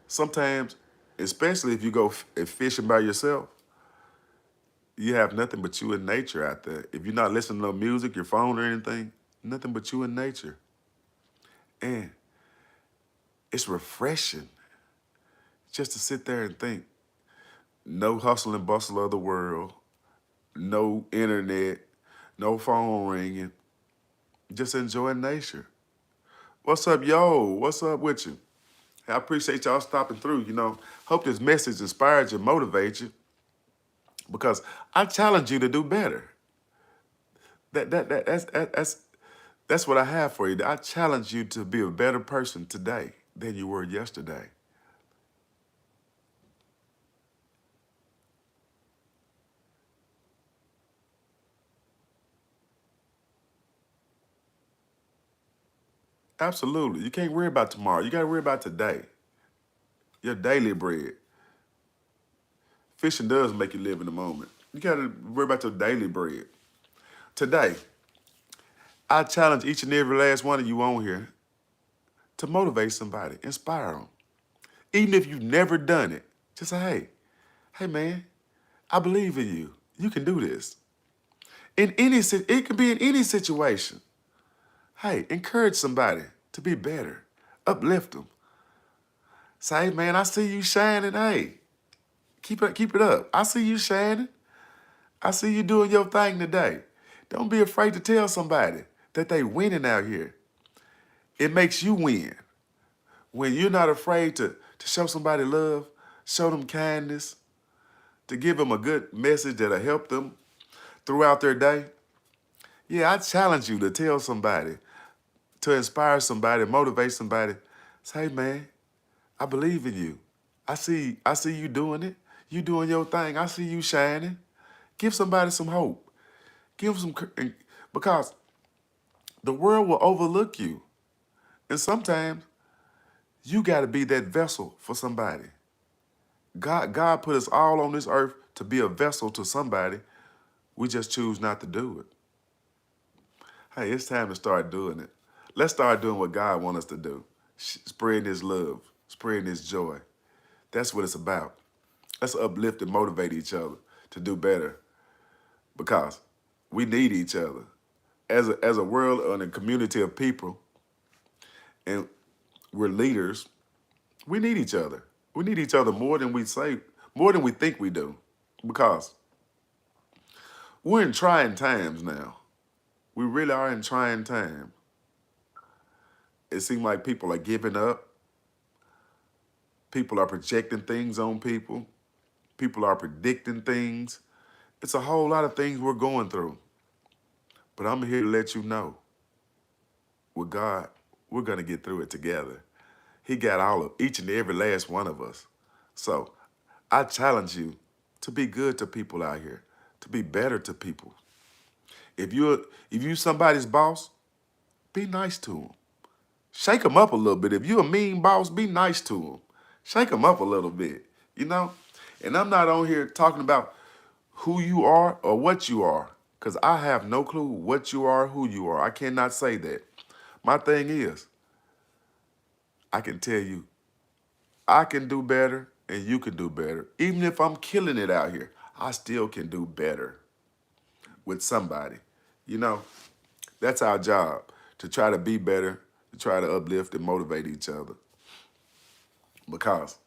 sometimes, especially if you go fishing by yourself, you have nothing but you and nature out there. If you're not listening to no music, your phone or anything, nothing but you and nature. And it's refreshing just to sit there and think. No hustle and bustle of the world, no internet, no phone ringing, just enjoying nature. What's up, yo? What's up with you? I appreciate y'all stopping through, Hope this message inspires you, motivates you, because I challenge you to do better. That's what I have for you. I challenge you to be a better person today than you were yesterday. Absolutely. You can't worry about tomorrow. You got to worry about today, your daily bread. Fishing does make you live in the moment. You got to worry about your daily bread. Today, I challenge each and every last one of you on here to motivate somebody, inspire them. Even if you've never done it, just say, hey man, I believe in you. You can do this. It can be in any situation. Hey, encourage somebody to be better. Uplift them. Say, hey man, I see you shining. Hey, keep it up. I see you shining. I see you doing your thing today. Don't be afraid to tell somebody that they winning out here. It makes you win. When you're not afraid to show somebody love, show them kindness, to give them a good message that'll help them throughout their day, yeah, I challenge you to tell somebody, to inspire somebody, motivate somebody. Say, hey, man, I believe in you. I see you doing it. You doing your thing. I see you shining. Give somebody some hope. Give them because the world will overlook you. And sometimes you got to be that vessel for somebody. God put us all on this earth to be a vessel to somebody. We just choose not to do it. Hey, it's time to start doing it. Let's start doing what God wants us to do. Spreading his love, spreading his joy. That's what it's about. Let's uplift and motivate each other to do better because we need each other. As a world and a community of people, and we're leaders, we need each other. We need each other more than we say, more than we think we do. Because we're in trying times now. We really are in trying times. It seems like people are giving up. People are projecting things on people. People are predicting things. It's a whole lot of things we're going through. But I'm here to let you know, with God, we're going to get through it together. He got each and every last one of us. So I challenge you to be good to people out here, to be better to people. If you somebody's boss, be nice to them. Shake them up a little bit. If you a mean boss, be nice to them. Shake them up a little bit, you know? And I'm not on here talking about who you are or what you are, because I have no clue what you are, who you are. I cannot say that. My thing is, I can tell you, I can do better and you can do better. Even if I'm killing it out here, I still can do better with somebody. You know, that's our job, to try to be better, to try to uplift and motivate each other. Because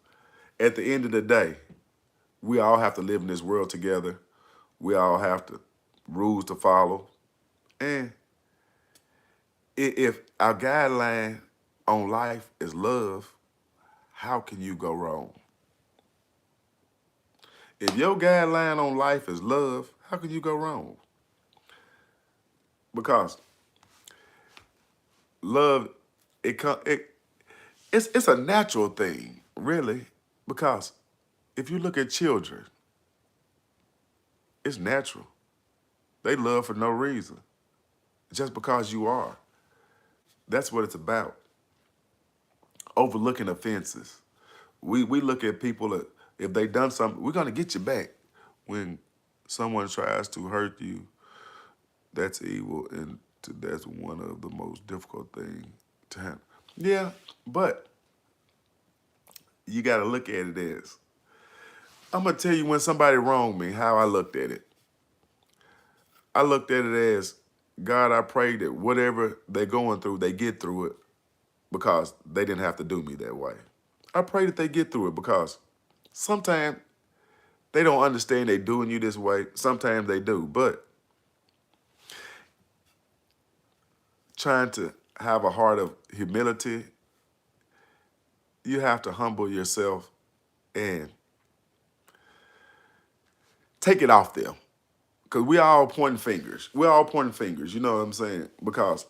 at the end of the day, we all have to live in this world together. We all have to rules to follow. And if our guideline on life is love, how can you go wrong? If your guideline on life is love, how can you go wrong? Because love, it's a natural thing, really. Because if you look at children, it's natural. They love for no reason, just because you are. That's what it's about. Overlooking offenses. We look at people that if they done something, we're gonna get you back. When someone tries to hurt you, that's evil, and that's one of the most difficult things to handle. Yeah, but you got to look at it as, I'm gonna tell you when somebody wronged me, how I looked at it. I looked at it as, God, I pray that whatever they're going through, they get through it because they didn't have to do me that way. I pray that they get through it because sometimes they don't understand they doing you this way. Sometimes they do, but trying to have a heart of humility, you have to humble yourself and take it off them. Because we all pointing fingers. We're all pointing fingers, you know what I'm saying? Because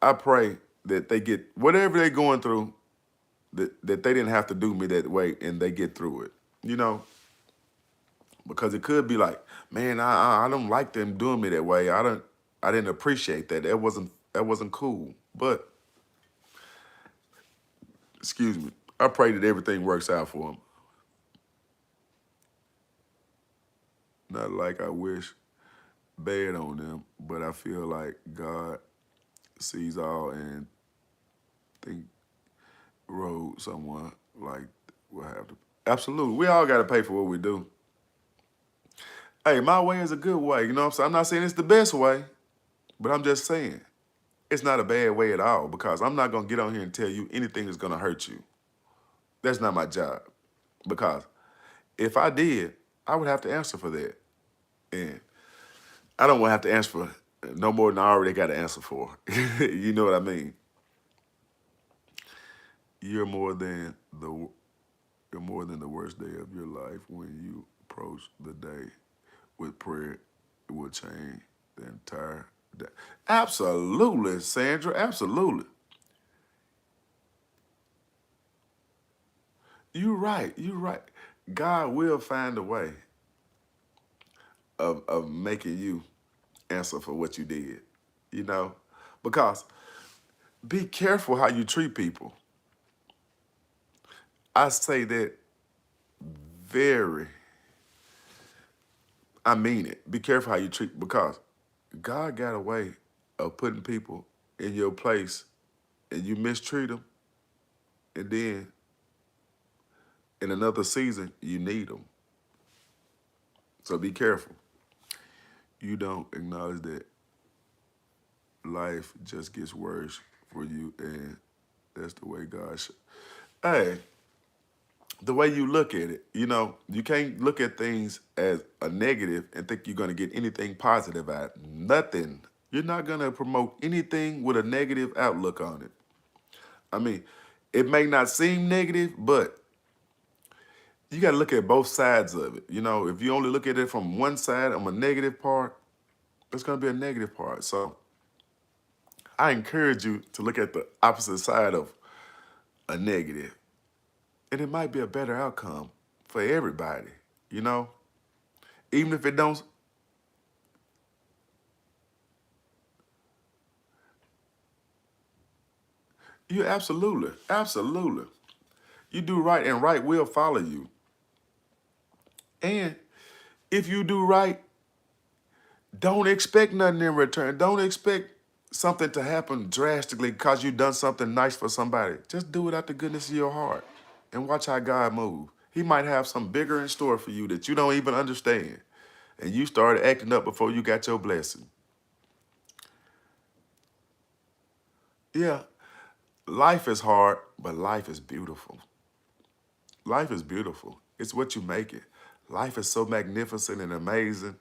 I pray that they get whatever they're going through, that they didn't have to do me that way and they get through it, you know? Because it could be like, man, I don't like them doing me that way. I didn't appreciate that. That wasn't cool. But, excuse me, I pray that everything works out for them. Not like I wish bad on them, but I feel like God sees all and think road someone like will have to. Absolutely, we all got to pay for what we do. Hey, my way is a good way. You know what I'm saying? I'm not saying it's the best way, but I'm just saying it's not a bad way at all because I'm not gonna get on here and tell you anything that's gonna hurt you. That's not my job. Because if I did, I would have to answer for that, and I don't want to have to answer for no more than I already got to answer for. You know what I mean? You're more than the you're more than the worst day of your life when you approach the day with prayer, it will change the entire day. Absolutely, Sandra. Absolutely. You're right. You're right. God will find a way of making you answer for what you did, you know? Because be careful how you treat people. I say that very, I mean it. Be careful how you treat, because God got a way of putting people in your place and you mistreat them, and then in another season, you need them. So be careful. You don't acknowledge that life just gets worse for you, and that's the way God should. Hey, the way you look at it, you can't look at things as a negative and think you're going to get anything positive out of it. Nothing. You're not going to promote anything with a negative outlook on it. I mean, it may not seem negative, but you got to look at both sides of it. If you only look at it from one side, on a negative part, it's going to be a negative part. So I encourage you to look at the opposite side of a negative, and it might be a better outcome for everybody. You know, even if it don't. You absolutely, absolutely. You do right, and right will follow you. And if you do right, don't expect nothing in return. Don't expect something to happen drastically because you done something nice for somebody. Just do it out the goodness of your heart and watch how God move. He might have some bigger in store for you that you don't even understand. And you started acting up before you got your blessing. Yeah, life is hard, but life is beautiful. Life is beautiful. It's what you make it. Life is so magnificent and amazing.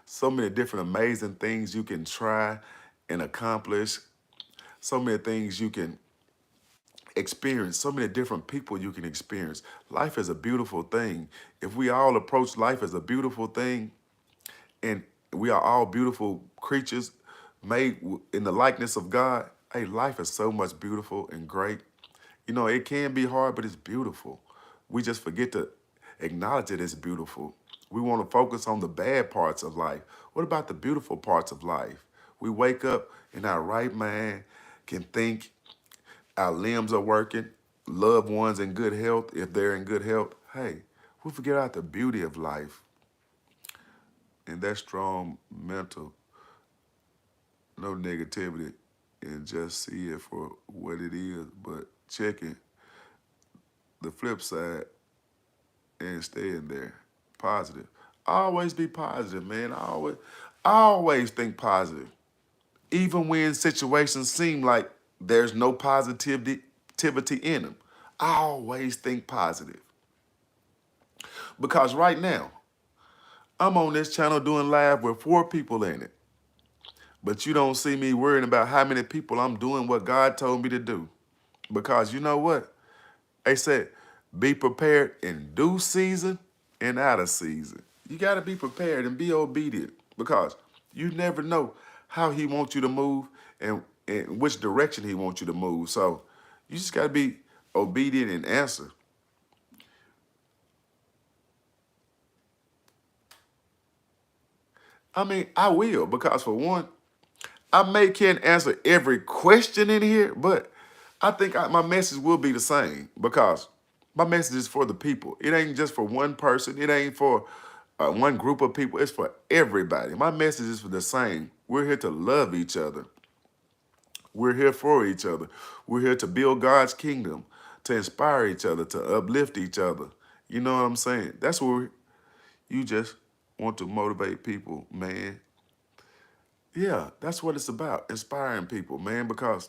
So many different amazing things you can try and accomplish. So many things you can experience. So many different people you can experience. Life is a beautiful thing. If we all approach life as a beautiful thing, and we are all beautiful creatures made in the likeness of God, hey, life is so much beautiful and great. It can be hard, but it's beautiful. We just forget to acknowledge it as beautiful. We want to focus on the bad parts of life. What about the beautiful parts of life? We wake up in our right mind, can think, our limbs are working, loved ones in good health, if they're in good health. Hey, we forget out the beauty of life and that strong mental, no negativity, and just see it for what it is, but checking the flip side and staying there. Positive. Always be positive, man. I always think positive. Even when situations seem like there's no positivity in them. I always think positive. Because right now, I'm on this channel doing live with 4 people in it. But you don't see me worrying about how many people I'm doing what God told me to do. Because you know what? They said, be prepared in due season and out of season. You got to be prepared and be obedient, because you never know how he wants you to move, and which direction he wants you to move. So you just got to be obedient and answer. I mean, I will, because for one, I may can't answer every question in here, but I think my message will be the same, because my message is for the people. It ain't just for one person. It ain't for one group of people. It's for everybody. My message is for the same. We're here to love each other. We're here for each other. We're here to build God's kingdom, to inspire each other, to uplift each other. You know what I'm saying? That's where you just want to motivate people, man. Yeah, that's what it's about, inspiring people, man, because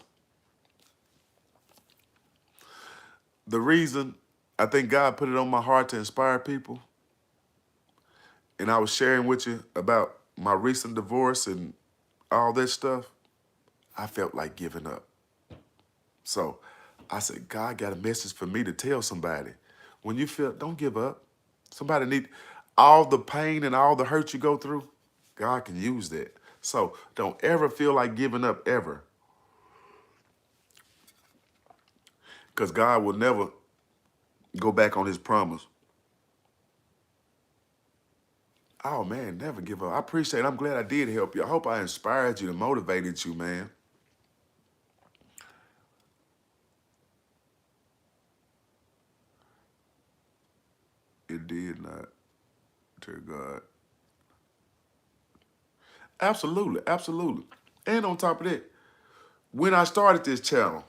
the reason I think God put it on my heart to inspire people, and I was sharing with you about my recent divorce and all that stuff, I felt like giving up. So I said, God got a message for me to tell somebody. When you feel, don't give up. Somebody need, all the pain and all the hurt you go through, God can use that. So don't ever feel like giving up ever. Because God will never go back on his promise. Oh man, never give up. I appreciate it. I'm glad I did help you. I hope I inspired you and motivated you, man. It did not, dear God. Absolutely, absolutely. And on top of that, when I started this channel,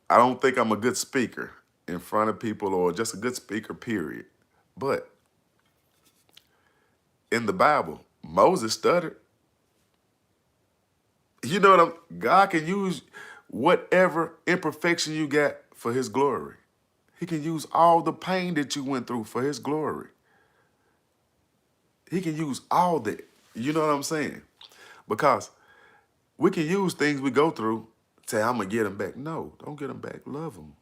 I don't think I'm a good speaker in front of people or just a good speaker, period. But in the Bible, Moses stuttered. You know what God can use whatever imperfection you got for his glory. He can use all the pain that you went through for his glory. He can use all that. You know what I'm saying? Because we can use things we go through, say, I'm going to get them back. No, don't get them back. Love them.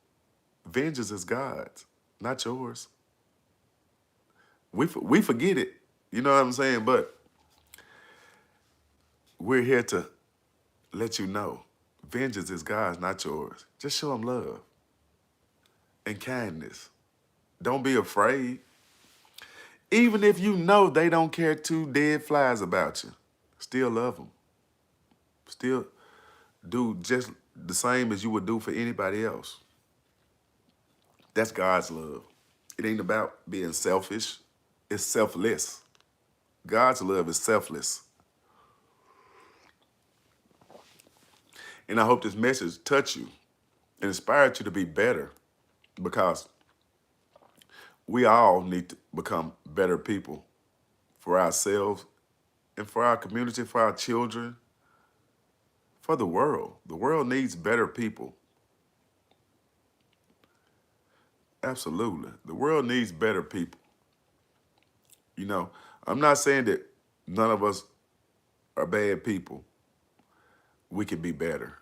Vengeance is God's, not yours. We forget it. You know what I'm saying? But we're here to let you know, vengeance is God's, not yours. Just show them love and kindness. Don't be afraid. Even if you know they don't care two dead flies about you, still love them. Still do just the same as you would do for anybody else. That's God's love. It ain't about being selfish. It's selfless. God's love is selfless. And I hope this message touched you and inspired you to be better, because we all need to become better people for ourselves and for our community, for our children, for the world. The world needs better people. Absolutely. The world needs better people. You know, I'm not saying that none of us are bad people. We can be better.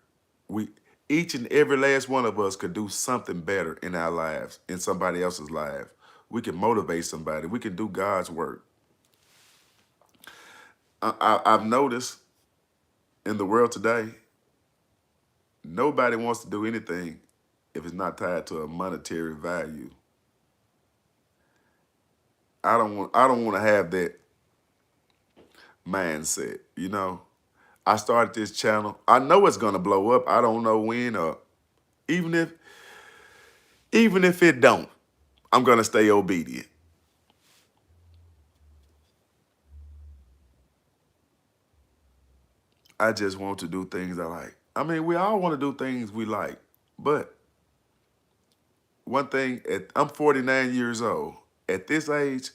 We each and every last one of us could do something better in our lives, in somebody else's life. We can motivate somebody. We can do God's work. I've noticed in the world today, nobody wants to do anything if it's not tied to a monetary value. I don't want to have that mindset, you know. I started this channel. I know it's gonna blow up. I don't know when, or even if even if it don't, I'm gonna stay obedient. I just want to do things I like. I mean, we all want to do things we like, but one thing, I'm 49 years old. At this age,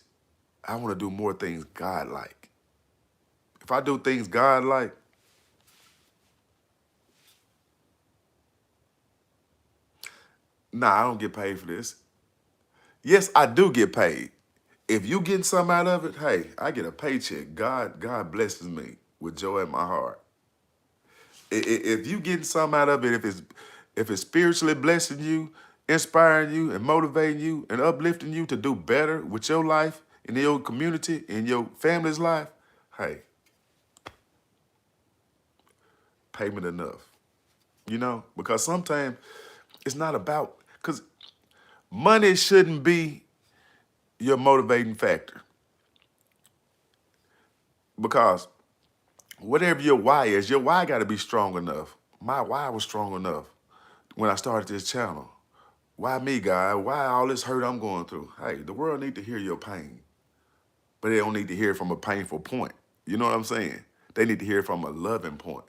I want to do more things God like. If I do things God like, nah, I don't get paid for this. Yes, I do get paid. If you getting something out of it, hey, I get a paycheck. God blesses me with joy in my heart. If you getting something out of it, if it's spiritually blessing you, inspiring you, and motivating you, and uplifting you to do better with your life, in your community, in your family's life, hey, payment enough. You know, because sometimes it's not about, because money shouldn't be your motivating factor. Because whatever your why got to be strong enough. My why was strong enough when I started this channel. Why me, God? Why all this hurt I'm going through? Hey, the world need to hear your pain, but they don't need to hear it from a painful point. You know what I'm saying? They need to hear it from a loving point.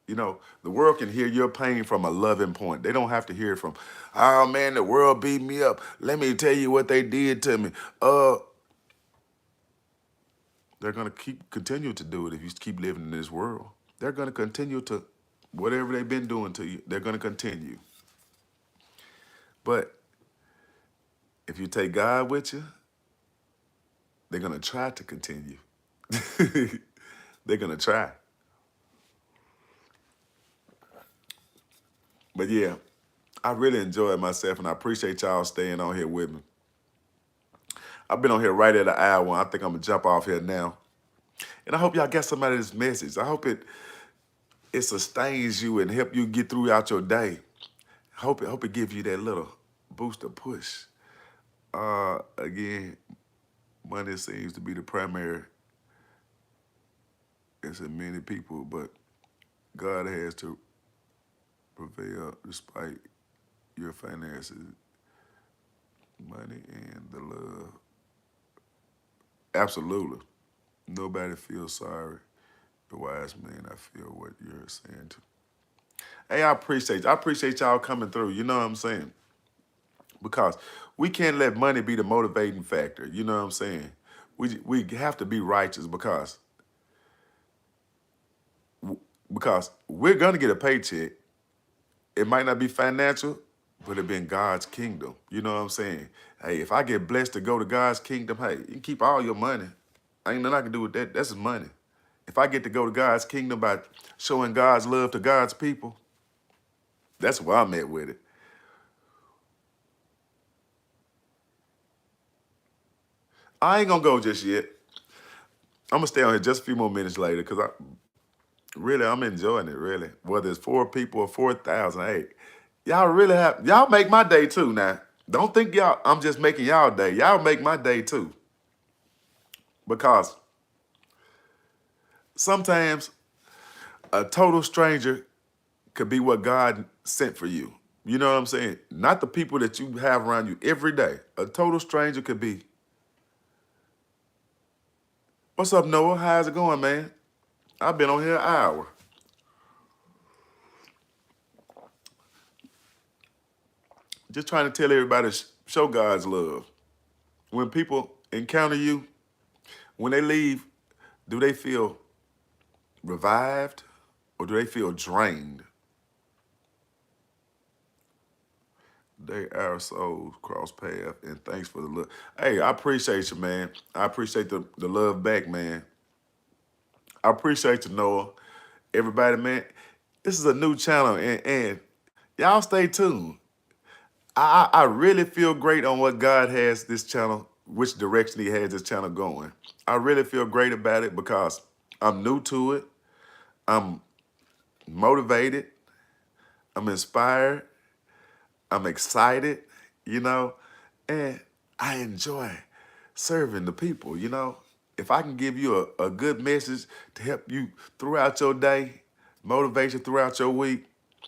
You know, the world can hear your pain from a loving point. They don't have to hear it from, oh man, the world beat me up. Let me tell you what they did to me. They're gonna continue to do it if you keep living in this world. They're gonna continue to, whatever they've been doing to you, they're gonna continue. But if you take God with you, they're gonna try to continue. They're gonna try. But yeah, I really enjoyed myself, and I appreciate y'all staying on here with me. I've been on here right at an hour. I think I'm gonna jump off here now. And I hope y'all get some out of this message. I hope it sustains you and help you get throughout your day. Hope it gives you that little booster push. Again, money seems to be the primary. It's in many people, but God has to prevail despite your finances, money, and the love. Absolutely. Nobody feels sorry. The wise man, I feel what you're saying too. Hey, I appreciate you. I appreciate y'all coming through. You know what I'm saying? Because we can't let money be the motivating factor. You know what I'm saying? We have to be righteous because we're gonna get a paycheck. It might not be financial, but it be in God's kingdom. You know what I'm saying? Hey, if I get blessed to go to God's kingdom, hey, you can keep all your money. Ain't nothing I can do with that. That's his money. If I get to go to God's kingdom by showing God's love to God's people, that's where I'm at with it. I ain't gonna go just yet. I'm gonna stay on here just a few more minutes later because I'm enjoying it, really. Whether it's 4 people or 4,000, hey, y'all make my day too now. Don't think I'm just making y'all day. Y'all make my day too. Because sometimes a total stranger could be what God sent for you. You know what I'm saying? Not the people that you have around you every day. A total stranger could be, what's up, Noah? How's it going, man? I've been on here an hour. Just trying to tell everybody, show God's love. When people encounter you, when they leave, do they feel revived or do they feel drained? Our souls cross paths, and thanks for the love. Hey, I appreciate you, man. I appreciate the love back, man. I appreciate you, Noah. Everybody, man, this is a new channel, and y'all stay tuned. I really feel great on what God has this channel, which direction he has this channel going. I really feel great about it because I'm new to it. I'm motivated. I'm inspired. I'm excited, you know, and I enjoy serving the people, you know. If I can give you a good message to help you throughout your day, motivate you throughout your week,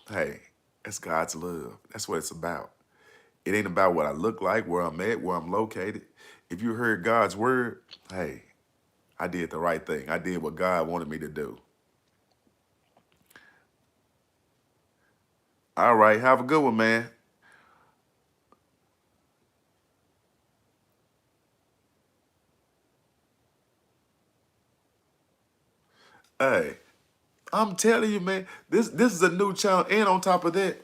hey, that's God's love. That's what it's about. It ain't about what I look like, where I'm at, where I'm located. If you heard God's word, hey, I did the right thing. I did what God wanted me to do. All right, have a good one, man. Hey, I'm telling you, man, this is a new channel. And on top of that,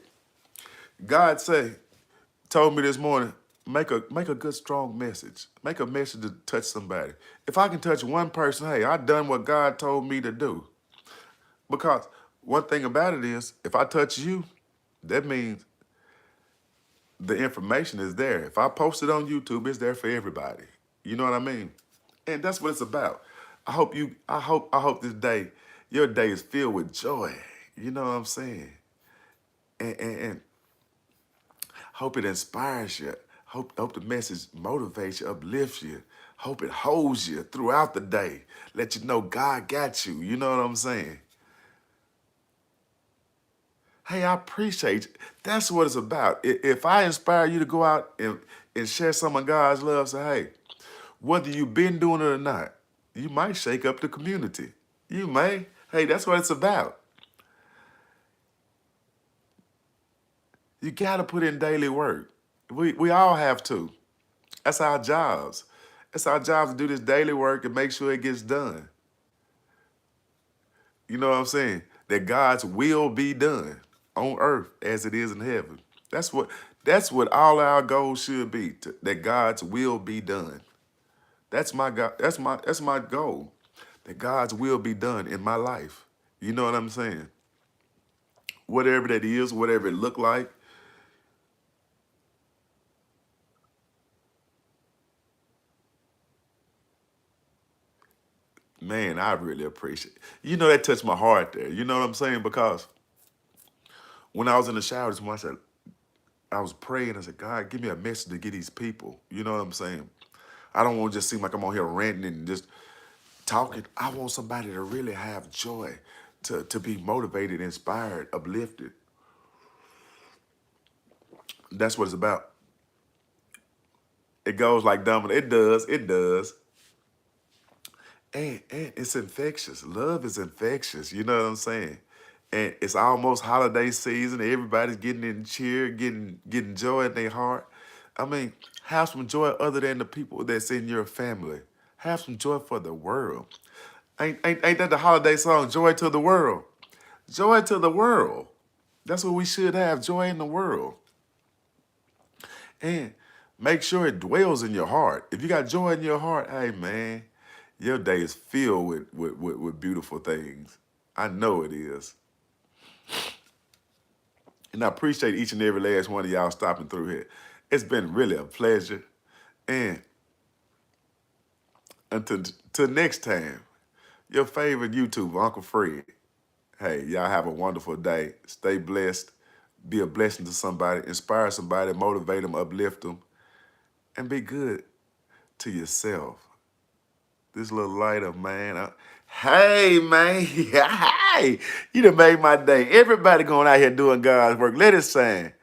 God told me this morning, make a good strong message. Make a message to touch somebody. If I can touch one person, hey, I done what God told me to do. Because one thing about it is, if I touch you, that means the information is there. If I post it on YouTube, it's there for everybody. You know what I mean? And that's what it's about. I hope this day, your day is filled with joy. You know what I'm saying? And hope it inspires you. Hope the message motivates you, uplifts you. Hope it holds you throughout the day. Let you know God got you. You know what I'm saying? Hey, I appreciate you. That's what it's about. If I inspire you to go out and share some of God's love, say, hey, whether you've been doing it or not, you might shake up the community. You may. Hey, that's what it's about. You got to put in daily work. We all have to. That's our jobs. It's our jobs to do this daily work and make sure it gets done. You know what I'm saying? That God's will be done on earth as it is in heaven. That's what all our goals should be. That God's will be done. That's my God. That's my goal. That God's will be done in my life. You know what I'm saying? Whatever that is, whatever it look like. Man, I really appreciate it. You know, that touched my heart there. You know what I'm saying? Because when I was in the shower this morning, I was praying. I said, God, give me a message to get these people. You know what I'm saying? I don't want to just seem like I'm on here ranting and just talking. I want somebody to really have joy, to be motivated, inspired, uplifted. That's what it's about. It goes like domino. It does. It does. And it's infectious. Love is infectious. You know what I'm saying? And it's almost holiday season. Everybody's getting in cheer, getting joy in their heart. I mean, have some joy other than the people that's in your family. Have some joy for the world. Ain't that the holiday song, Joy to the World? Joy to the world. That's what we should have, joy in the world. And make sure it dwells in your heart. If you got joy in your heart, hey man, your day is filled with beautiful things. I know it is. And I appreciate each and every last one of y'all stopping through here. It's been really a pleasure. And until next time, your favorite YouTuber, Uncle Fred. Hey, y'all have a wonderful day. Stay blessed. Be a blessing to somebody. Inspire somebody. Motivate them. Uplift them. And be good to yourself. This little light up, man. Hey, man. Hey, you done made my day. Everybody going out here doing God's work. Let it shine.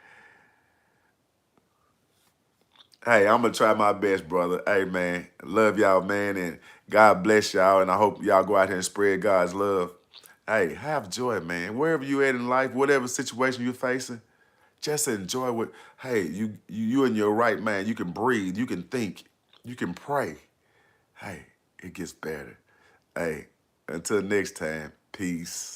Hey, I'm going to try my best, brother. Hey, man. Love y'all, man. And God bless y'all. And I hope y'all go out here and spread God's love. Hey, have joy, man. Wherever you at in life, whatever situation you're facing, just enjoy what, hey, you in your right mind. You can breathe. You can think. You can pray. Hey, it gets better. Hey, until next time, peace.